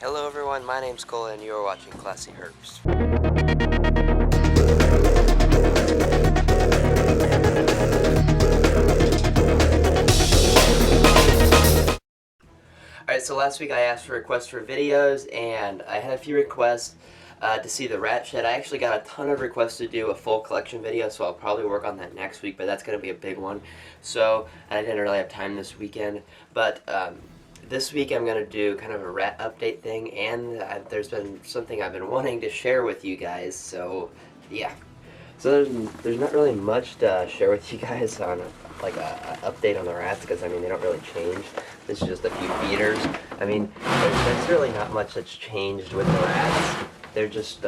Hello everyone, my name's Cole and you are watching ClassyHerps. Alright, so last week I asked for requests for videos and I had a few requests to see the rat shed. I actually got a ton of requests to do a full collection video, so I'll probably work on that next week, but that's going to be a big one. So, and I didn't really have time this weekend, but this week I'm going to do kind of a rat update thing, and there's been something I've been wanting to share with you guys, so yeah. So there's not really much to share with you guys on like a update on the rats, because I mean they don't really change. This is just a few feeders. I mean there's really not much that's changed with the rats. They're just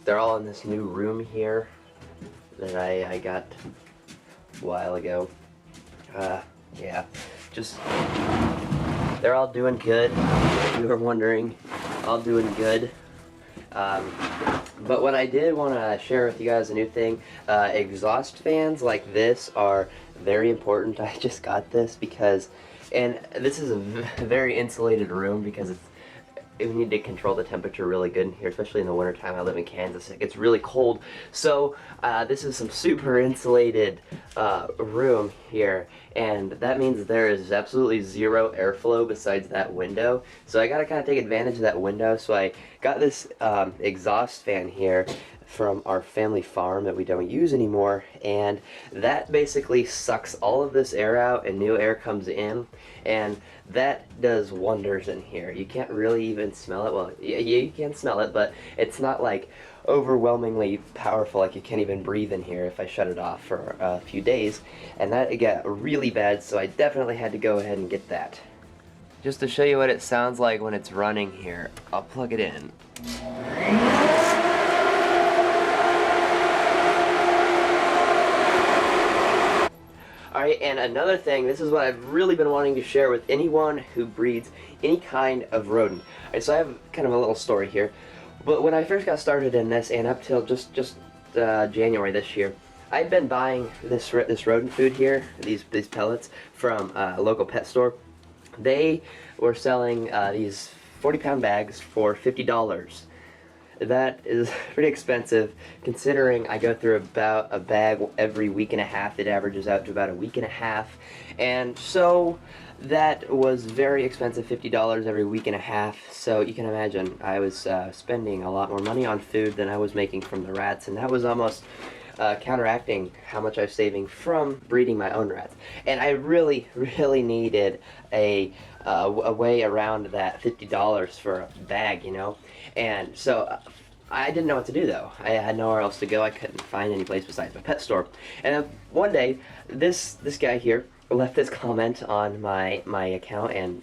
they're all in this new room here that I got a while ago. Yeah, just they're all doing good. If you were wondering, all doing good. But what I did want to share with you guys a new thing. Exhaust fans like this are very important. I just got this because, and this is a very insulated room because we need to control the temperature really good in here, especially in the wintertime. I live in Kansas. It gets really cold. So this is some super insulated room here, and that means there is absolutely zero airflow besides that window. So I gotta kind of take advantage of that window. So I got this exhaust fan here from our family farm that we don't use anymore, and that basically sucks all of this air out and new air comes in, and that does wonders in here. You can't really even smell it. Well, yeah, you can smell it, but it's not like overwhelmingly powerful. Like you can't even breathe in here if I shut it off for a few days, and that got really bad, so I definitely had to go ahead and get that. Just to show you what it sounds like when it's running here, I'll plug it in. Alright, and another thing, this is what I've really been wanting to share with anyone who breeds any kind of rodent. Alright, so I have kind of a little story here. But when I first got started in this, and up till just January this year, I'd been buying this rodent food here, these pellets, from a local pet store. They were selling these 40-pound bags for $50. That is pretty expensive considering I go through about a bag every week and a half. It averages out to about a week and a half, and so that was very expensive, $50 every week and a half. So you can imagine I was spending a lot more money on food than I was making from the rats, and that was almost counteracting how much I was saving from breeding my own rats. And I really needed a way around that $50 for a bag, you know. And so I didn't know what to do, though. I had nowhere else to go. I couldn't find any place besides my pet store. And then one day, this guy here left this comment on my account, and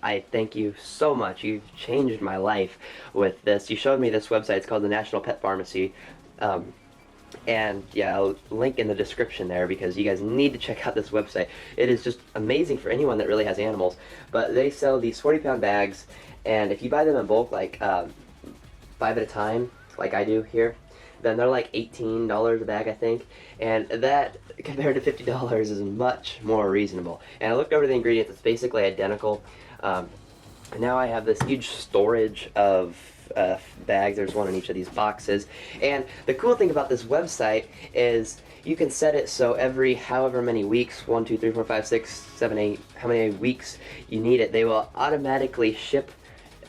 I thank you so much. You've changed my life with this. You showed me this website. It's called the National Pet Pharmacy. And yeah, I'll link in the description there because you guys need to check out this website. It is just amazing for anyone that really has animals. But they sell these 40-pound bags, and if you buy them in bulk, like 5 at a time, like I do here, then they're like $18 a bag, I think. And that, compared to $50, is much more reasonable. And I looked over the ingredients. It's basically identical. Now I have this huge storage of bags. There's one in each of these boxes, and the cool thing about this website is you can set it so every however many weeks, 1, 2, 3, 4, 5, 6, 7, 8, how many weeks you need it, they will automatically ship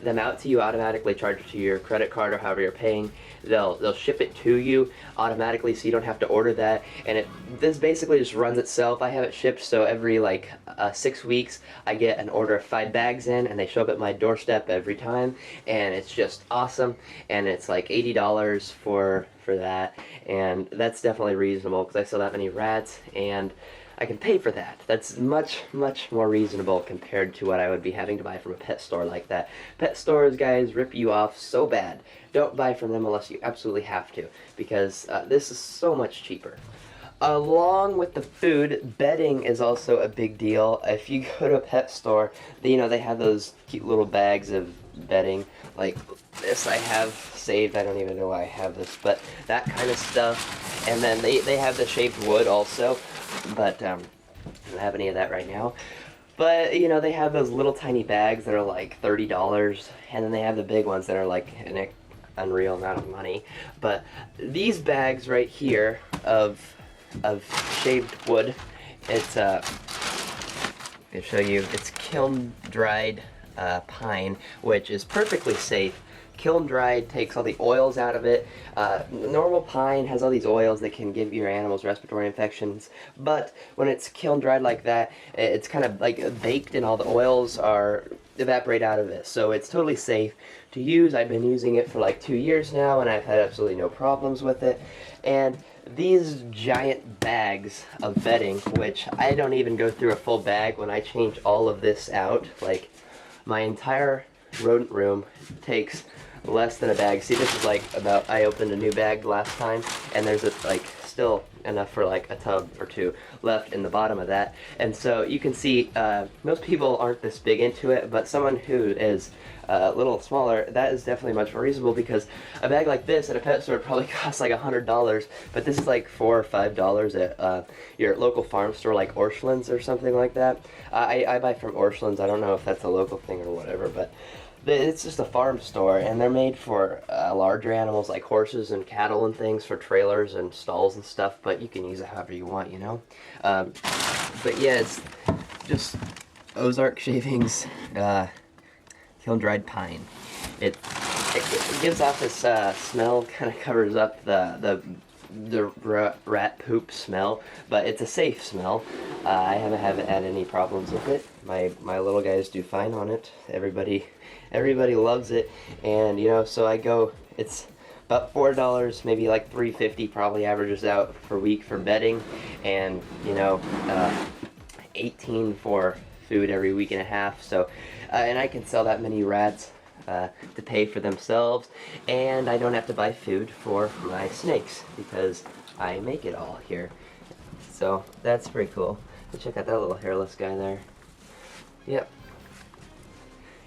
them out to you, automatically charge it to your credit card or however you're paying. They'll ship it to you automatically, so you don't have to order that. And this basically just runs itself. I have it shipped, so every like 6 weeks I get an order of 5 bags in, and they show up at my doorstep every time, and it's just awesome. And it's like $80 for that, and that's definitely reasonable because I sell that many rats, and I can pay for that. That's much more reasonable compared to what I would be having to buy from a pet store like that. Pet stores, guys, rip you off so bad. Don't buy from them unless you absolutely have to, because this is so much cheaper. Along with the food, bedding is also a big deal. If you go to a pet store, you know, they have those cute little bags of bedding, like this I have saved. I don't even know why I have this, but that kind of stuff. And then they have the shaved wood also, but I don't have any of that right now. But, you know, they have those little tiny bags that are like $30, and then they have the big ones that are like an unreal amount of money. But these bags right here of shaved wood, it's I'll show you, it's kiln dried pine, which is perfectly safe. Kiln dried takes all the oils out of it. Normal pine has all these oils that can give your animals respiratory infections, but when it's kiln dried like that, it's kind of like baked and all the oils are evaporate out of it. So it's totally safe to use. I've been using it for like 2 years now, and I've had absolutely no problems with it. And these giant bags of bedding, which I don't even go through a full bag when I change all of this out, like my entire rodent room takes less than a bag. See, this is like about, I opened a new bag last time, and there's like still enough for like a tub or two left in the bottom of that. And so you can see most people aren't this big into it, but someone who is a little smaller, that is definitely much more reasonable, because a bag like this at a pet store probably costs like $100, but this is like $4 or $5 at your local farm store like Orscheln's or something like that. I buy from Orscheln's. I don't know if that's a local thing or whatever, but it's just a farm store, and they're made for larger animals like horses and cattle and things, for trailers and stalls and stuff, but you can use it however you want, you know? But yeah, it's just Ozark shavings, kiln-dried pine. It gives off this smell, kind of covers up the rat poop smell, but it's a safe smell. I haven't had any problems with it. My little guys do fine on it. Everybody loves it, and you know, so I go, it's about $4, maybe like $3.50 probably averages out per week for bedding, and you know, $18 for food every week and a half. So and I can sell that many rats to pay for themselves, and I don't have to buy food for my snakes because I make it all here. So that's pretty cool. Check out that little hairless guy there. Yep.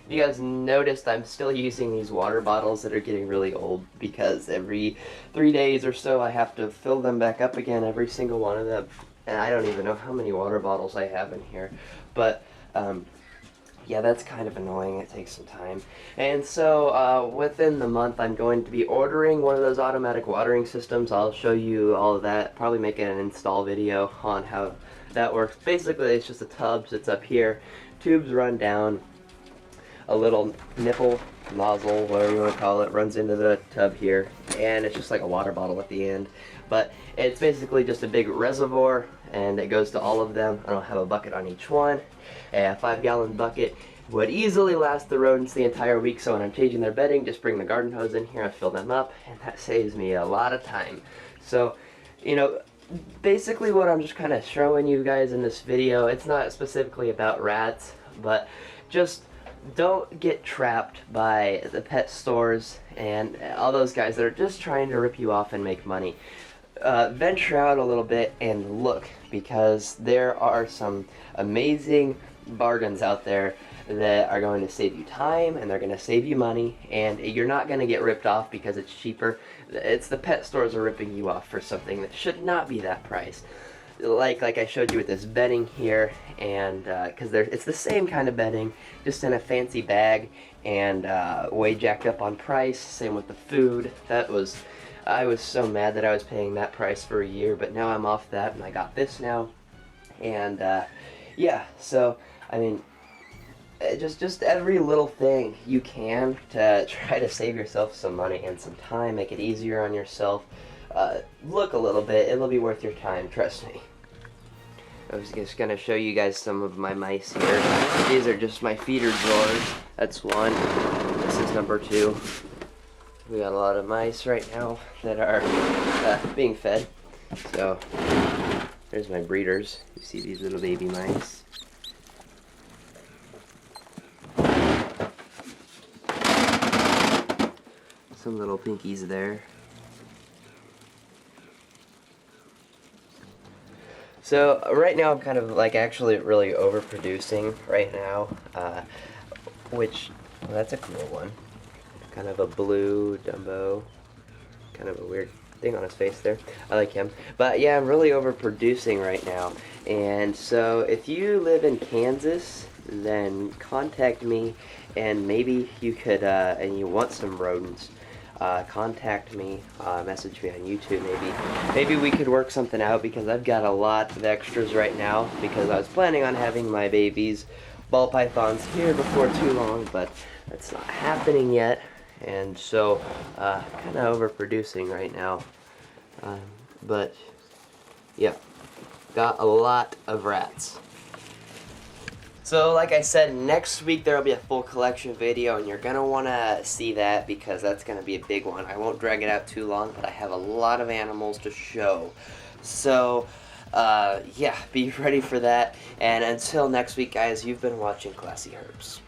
You guys noticed I'm still using these water bottles that are getting really old, because every 3 days or so I have to fill them back up again, every single one of them. And I don't even know how many water bottles I have in here. But yeah, that's kind of annoying. It takes some time. And so within the month I'm going to be ordering one of those automatic watering systems. I'll show you all of that, probably make an install video on how that works. Basically it's just a tub sits up here, tubes run down, a little nipple, nozzle, whatever you want to call it, runs into the tub here, and it's just like a water bottle at the end. But it's basically just a big reservoir, and it goes to all of them. I don't have a bucket on each one. A 5-gallon bucket would easily last the rodents the entire week, so when I'm changing their bedding, just bring the garden hose in here, I fill them up, and that saves me a lot of time. So, you know, basically what I'm just kind of showing you guys in this video, it's not specifically about rats, but just don't get trapped by the pet stores and all those guys that are just trying to rip you off and make money. Venture out a little bit and look, because there are some amazing bargains out there that are going to save you time, and they're going to save you money, and you're not going to get ripped off because it's cheaper. It's the pet stores are ripping you off for something that should not be that price. Like I showed you with this bedding here, and because it's the same kind of bedding, just in a fancy bag, and way jacked up on price. Same with the food. I was so mad that I was paying that price for a year, but now I'm off that, and I got this now. And yeah, so I mean, just every little thing you can to try to save yourself some money and some time, make it easier on yourself. Look a little bit, it'll be worth your time, trust me. I was just gonna show you guys some of my mice here. These are just my feeder drawers. That's one. This is number 2. We got a lot of mice right now that are being fed. So there's my breeders. You see these little baby mice. Some little pinkies there. So right now I'm kind of like actually really overproducing right now, which, well, that's a cool one. Kind of a blue Dumbo, kind of a weird thing on his face there. I like him. But yeah, I'm really overproducing right now. And so if you live in Kansas, then contact me, and maybe you could, and you want some rodents, contact me, message me on YouTube maybe. Maybe we could work something out, because I've got a lot of extras right now, because I was planning on having my babies, ball pythons, here before too long, but that's not happening yet. And so, kind of overproducing right now. But, yeah, got a lot of rats. So, like I said, next week there will be a full collection video, and you're going to want to see that, because that's going to be a big one. I won't drag it out too long, but I have a lot of animals to show. So, yeah, be ready for that. And until next week, guys, you've been watching Classy Herps.